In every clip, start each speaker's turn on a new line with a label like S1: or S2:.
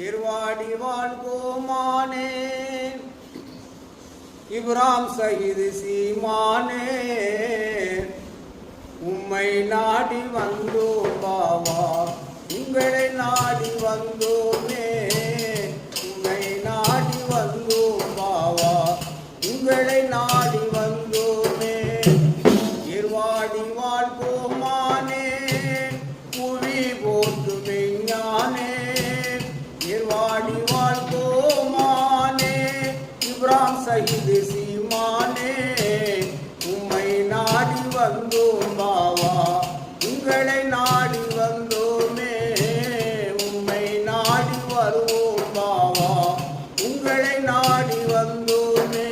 S1: ஏர்வாடி வாழ்கோமானே இப்ராம் சஹீது சீமானே உம்மை நாடி வந்தோம் பாவா உங்களை நாடி வந்தோமே உம்மை நாடி வந்தோம் பாவா உங்களை நாடி வந்தோமே ஏர்வாடி வாழ்கோமானே புவி போட்டு மெஞ்ஞானே ஏர்வாடி வாழ்கோமானே இப்ராம் சஹீது சீமானே உம்மை நாடி வந்தோம் பாவா உங்களை நாடி வந்தோமே உம்மை நாடி வருவோம் பாவா உங்களை நாடி வந்தோமே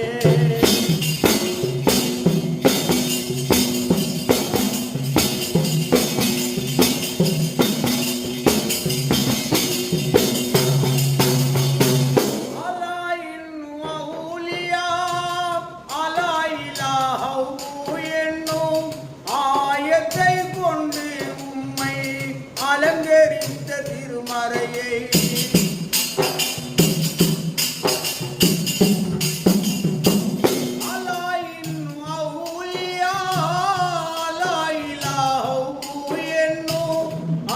S1: அலங்கரித்த திருமறையை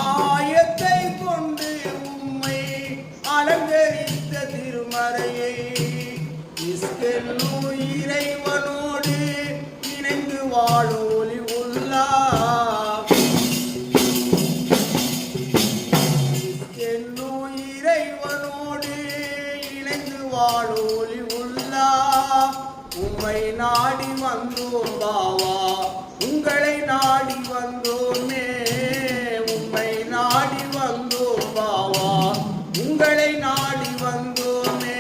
S1: ஆயத்தை கொண்டு உம்மை அலங்கரித்த திருமறையை இஸ்கெல்லும் இறைவனோடு இணைந்து வாழும் ஒளி உள்ளா வாழோலி உள்ளா உம்மை நாடி வந்தோம் பாவா உங்களை நாடி வந்தோமே உம்மை நாடி வந்தோம் பாவா உங்களை நாடி வந்தோமே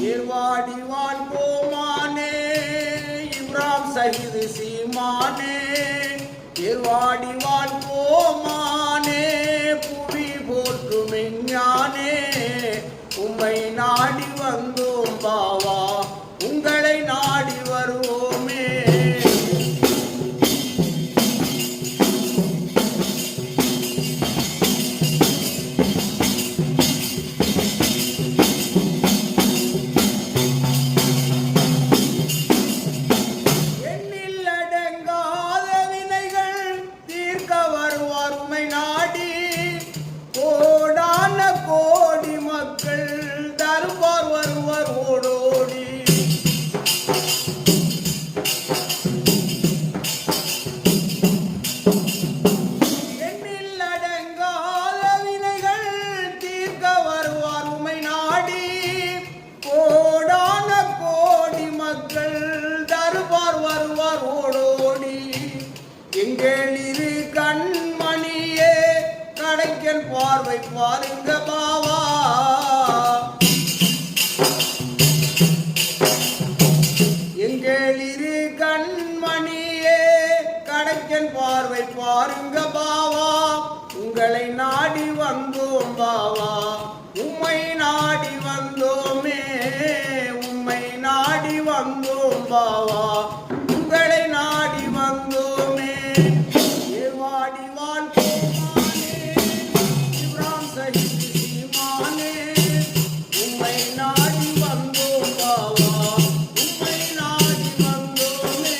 S1: ஏர்வாடி வாழ்கோமானே இப்ராம் சஹீது சீமானே ஏர்வாடி வாழ்கோமானே புவி போற்று மெஞ்ஞானே உம்மை நாடி வந்தோம் பாவா உங்களை நாடி வருவோமே எண்ணில் அடங்காத வினைகள் தீர்க்க வருவார் உம்மை நாடி கோடான கோடி மக்கள் தருவார் வருவார் ஓடோடி எண்ணில் அடங்காத வினைகள் தீர்க்க வருவார் உம்மை நாடி கோடான கோடி மக்கள் தருவார் வருவார் ஓடோடி எங்களிரு கண்மணியே கடைக்கல் பார்வை பாருங்க பாவா எங்களிரு கண்மணியே கடைக்கல் பார்வை பாருங்க பாவா உங்களை நாடி வந்தோம் பாவா உம்மை நாடி வந்தோமே உம்மை நாடி வந்தோம் பாவா உங்களை நாடி வந்தோமே ஏர்வாடி வாழ்கோமானே இப்ராம் சஹீது சீமானே உம்மை நாடி வந்தோம் பாவா உம்மை நாடி வந்தோமே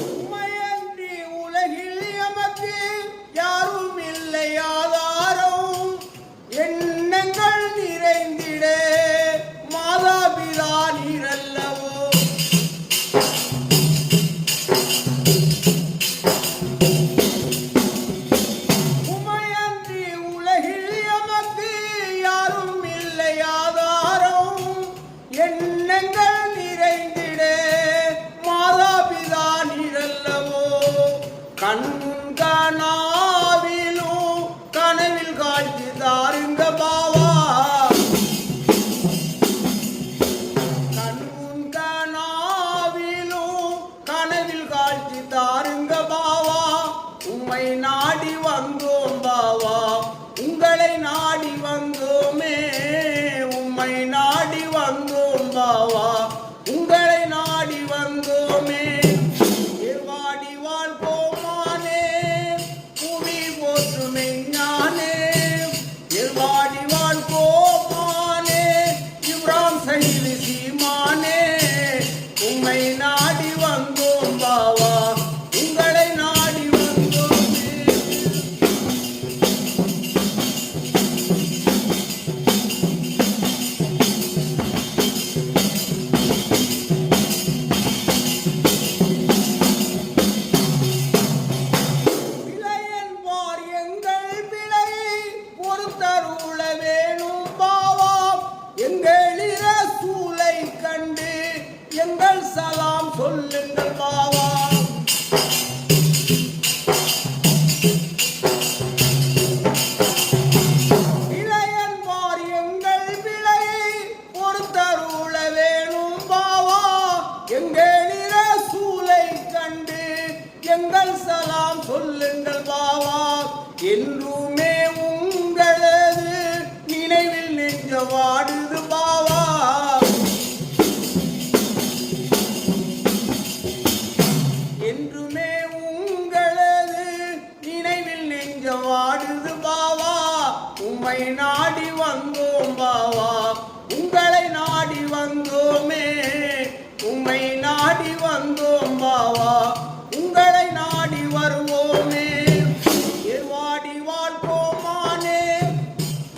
S1: உம்மையன்றி உலகில் எமக்கு யாரும் இல்லை ஆதாரம் எண்ணங்கள் நிறைந்திட மாதாபிதா நீரல்லவோ உம்மையன்றி உலகில் எமக்கு யாரும் இல்லை ஆதாரம் எண்ணங்கள் நிறைந்திட மாதாபிதா நீரல்லவோ கண்முன் கனாவிலும் கனவில் காட்சி தாருங்க பாவா கண்முன் கனாவிலும் கனவில் காட்சி தாருங்க பாவா உம்மை நாடி வந்தோம் பாவா உங்களை நாடி வந்தோமே உம்மை நாடி வந்தோம் பாவா உங்களை நாடி வந்தோமே ஏர்வாடி வாழ்கோமானே புவி போற்று மெஞ்ஞானே ஏர்வாடி வாழ்கோமானே இப்ராம் சஹீது சீமானே உம்மை நாடி வந்தோம் பாவா உங்களை நாடி வந்தோமே பிழையென்பார் எங்கள் பிழையை பொறுத்தருள வேணும் பாவா எங்கள் இரசூலை கண்டு எங்கள் சலாம் சொல்லுங்கள் பாவா பிழையென்பார் எங்கள் பிழையை பொறுத்தருள வேணும் பாவா எங்கள் இரசூலை கண்டு எங்கள் சலாம் சொல்லுங்கள் பாவா என்றுமே உங்களது நினைவில் நெஞ்ச வாடுது பாவா என்றுமே உங்களது நினைவில் நெஞ்ச வாடுது பாவா உம்மை நாடி வந்தோம் பாவா உங்களை நாடி வந்தோமே உம்மை நாடி வந்தோம் பாவா உங்களை நாடி வருவோமே ஏர்வாடி வாழ்கோமானே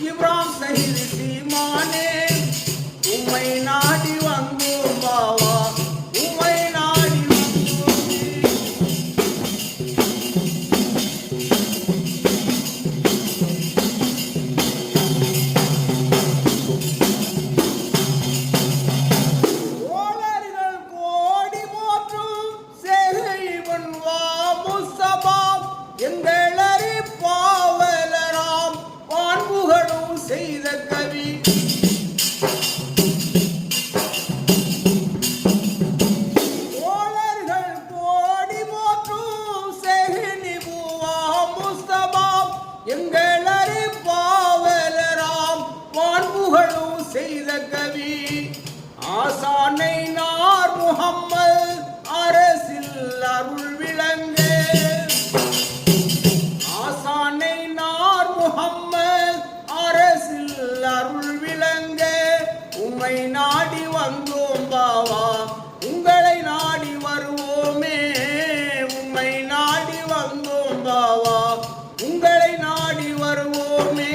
S1: இப்ராம் சஹீது சீமானே உம்மை நாடி வந்தோம் பாவா உம்மை நாடி வந்தோமே ஓலர்கள் கோடி போற்றும் சேகைவன் வா முஸ்தபா எங்களறி பாவலராம் வான்புகழும் செய்த கவி ஓலர்கள் கோடி போற்றும் சேகினி பூவா முஸ்தபா எங்களறி பாவலராம் வான்புகழும் செய்த கவி ஆசானை நார் முஹம்மது அரசில் அருள் விளங்கே ஆசானை நார் முஹம்மது அரசில் அருள் விளங்கே உம்மை நாடி வந்தோம் பாவா உங்களை நாடி வருவோமே உம்மை நாடி வந்தோம் பாவா உங்களை நாடி வருவோமே